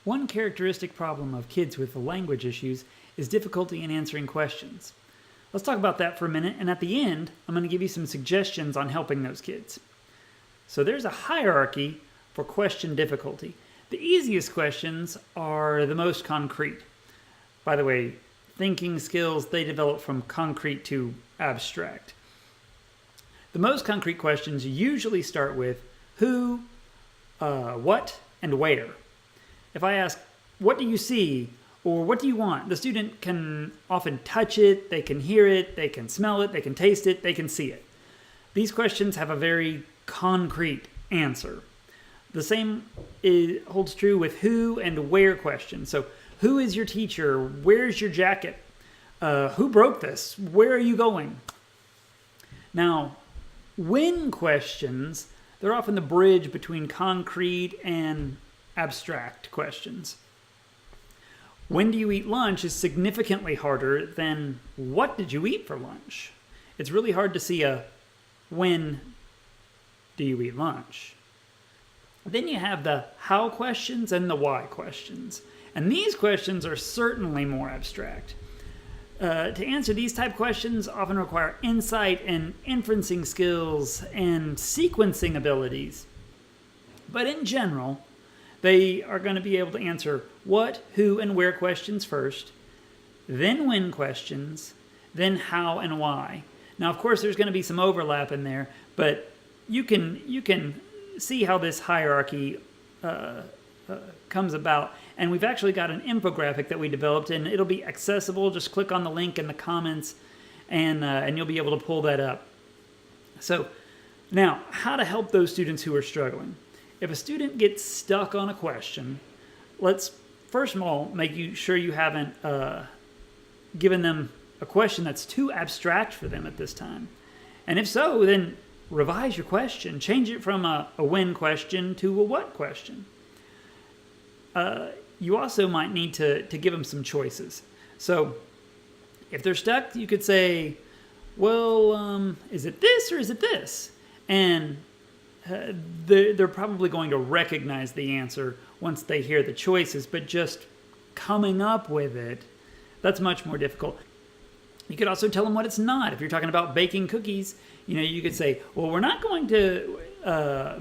One characteristic problem of kids with language issues is difficulty in answering questions. Let's talk about that for a minute, and at the end, I'm going to give you some suggestions on helping those kids. So there's a hierarchy for question difficulty. The easiest questions are the most concrete. By the way, thinking skills, they develop from concrete to abstract. The most concrete questions usually start with who, what, and where. If I ask, what do you see, or what do you want? The student can often touch it, they can hear it, they can smell it, they can taste it, they can see it. These questions have a very concrete answer. The same holds true with who and where questions. So, who is your teacher? Where's your jacket? Who broke this? Where are you going? Now, when questions, they're often the bridge between concrete and abstract questions. When do you eat lunch is significantly harder than what did you eat for lunch? It's really hard to see a when do you eat lunch? Then you have the how questions and the why questions. And these questions are certainly more abstract. To answer these type questions often require insight and inferencing skills and sequencing abilities. But in general, they are going to be able to answer what, who, and where questions first, then when questions, then how and why. Now, of course, there's going to be some overlap in there, but you can see how this hierarchy comes about. And we've actually got an infographic that we developed, and it'll be accessible. Just click on the link in the comments, and you'll be able to pull that up. So now, how to help those students who are struggling. If a student gets stuck on a question, let's first of all make sure you haven't given them a question that's too abstract for them at this time. And if so, then revise your question. Change it from a when question to a what question. You also might need to give them some choices. So if they're stuck, you could say, well, is it this or is it this? And they're probably going to recognize the answer once they hear the choices, but just coming up with it, that's much more difficult. You could also tell them what it's not. If you're talking about baking cookies, you could say, well, we're not going to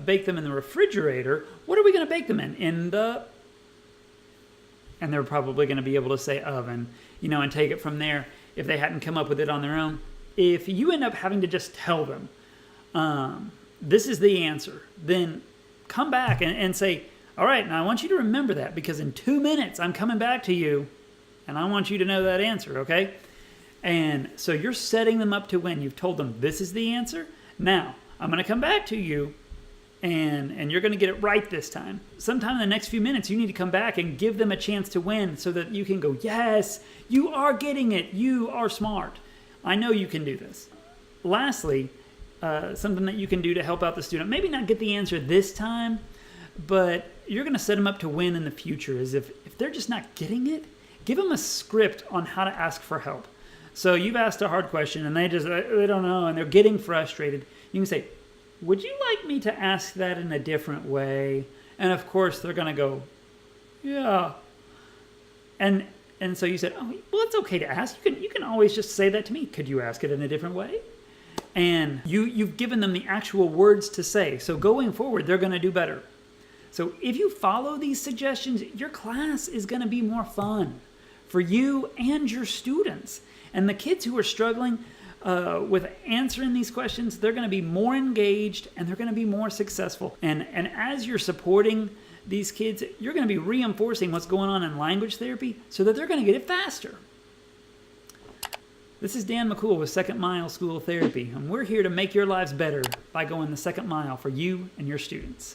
bake them in the refrigerator. What are we going to bake them in? And they're probably going to be able to say oven, and take it from there if they hadn't come up with it on their own. If you end up having to just tell them, this is the answer, then come back and say, all right, now I want you to remember that because in 2 minutes I'm coming back to you and I want you to know that answer, okay? And so you're setting them up to win. You've told them this is the answer. Now I'm going to come back to you and you're going to get it right this time. Sometime in the next few minutes, you need to come back and give them a chance to win so that you can go, yes, you are getting it. You are smart. I know you can do this. Lastly, something that you can do to help out the student, maybe not get the answer this time, but you're going to set them up to win in the future, is if they're just not getting it, give them a script on how to ask for help. So you've asked a hard question and they don't know and they're getting frustrated. You can say, would you like me to ask that in a different way? And of course they're going to go, yeah. And so you said, oh, well, it's okay to ask. You can always just say that to me. Could you ask it in a different way? And you've given them the actual words to say. So going forward, they're going to do better. So if you follow these suggestions, your class is going to be more fun for you and your students. And the kids who are struggling with answering these questions, they're going to be more engaged and they're going to be more successful. And as you're supporting these kids, you're going to be reinforcing what's going on in language therapy so that they're going to get it faster. This is Dan McCool with Second Mile School of Therapy, and we're here to make your lives better by going the second mile for you and your students.